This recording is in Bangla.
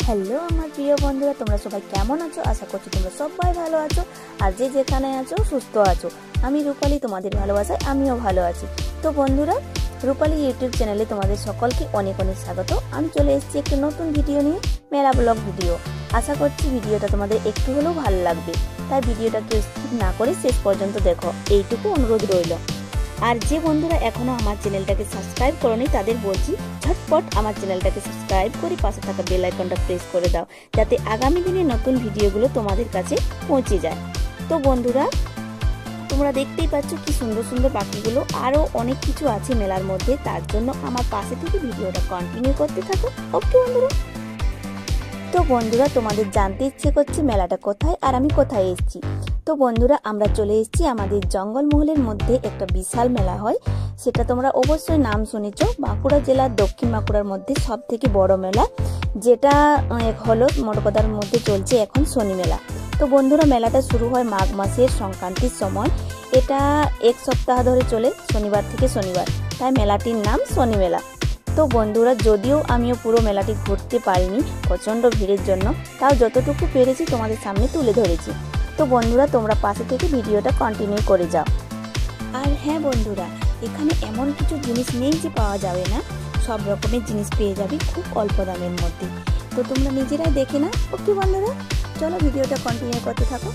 হ্যালো আমার প্রিয় বন্ধুরা, তোমরা সবাই কেমন আছো? আশা করছি তোমরা সবাই ভালো আছো আর যে যেখানে আছো সুস্থ আছো। আমি রূপালী, তোমাদের ভালোবাসায় আমিও ভালো আছি। তো বন্ধুরা, রূপালী ইউটিউব চ্যানেলে তোমাদের সকলকে অনেক অনেক স্বাগত। আমি চলে এসেছি একটি নতুন ভিডিও নিয়ে, মেলা ব্লগ ভিডিও। আশা করছি ভিডিওটা তোমাদের একটু হলেও ভালো লাগবে, তাই ভিডিওটাকে স্কিপ না করে শেষ পর্যন্ত দেখো, এইটুকু অনুরোধ রইল। আর যে বন্ধুরা এখনো আমার চ্যানেলটাকে সাবস্ক্রাইব করোনি তাদের বলছি, ঝটপট আমার চ্যানেলটাকে সাবস্ক্রাইব করে পাশে থাকা বেল আইকনটা প্রেস করে দাও, যাতে আগামী দিনে নতুন ভিডিওগুলো তোমাদের কাছে পৌঁছে যায়। তো বন্ধুরা, তোমরা দেখতেই পাচ্ছ কি সুন্দর সুন্দর পাখিগুলো, আরও অনেক কিছু আছে মেলার মধ্যে। তার জন্য আমার পাশে থেকে ভিডিওটা কন্টিনিউ করতে থাকো। ওকে বন্ধুরা। তো বন্ধুরা, তোমাদের জানতে ইচ্ছে করছে মেলাটা কোথায় আর আমি কোথায় এসেছি। তো বন্ধুরা, আমরা চলে এসেছি আমাদের জঙ্গলমহলের মধ্যে একটা বিশাল মেলা হয়, সেটা তোমরা অবশ্যই নাম শুনেছ। বাঁকুড়া জেলার দক্ষিণ বাঁকুড়ার মধ্যে সব থেকে বড় মেলা, যেটা হলো মোটকদার মধ্যে চলছে এখন শনি মেলা। তো বন্ধুরা, মেলাটা শুরু হয় মাঘ মাসের সংক্রান্তির সময়। এটা এক সপ্তাহ ধরে চলে, শনিবার থেকে শনিবার, তাই মেলাটির নাম শনি মেলা। তো বন্ধুরা, যদিও আমিও পুরো মেলাটি ঘুরতে পারিনি প্রচণ্ড ভিড়ের জন্য, তাও যতটুকু পেরেছি তোমাদের সামনে তুলে ধরেছি। তো বন্ধুরা, তোমরা পাশে থেকে ভিডিওটা কন্টিনিউ করে যাও। আর হ্যাঁ বন্ধুরা, এখানে এমন কিছু জিনিস নেই যে পাওয়া যাবে না, সব রকমের জিনিস পেয়ে যাবে খুব অল্প দামের মধ্যে। তো তোমরা নিজেরাই দেখে নাও। ওকে বন্ধুরা, চলো ভিডিওটা কন্টিনিউ করতে থাকো।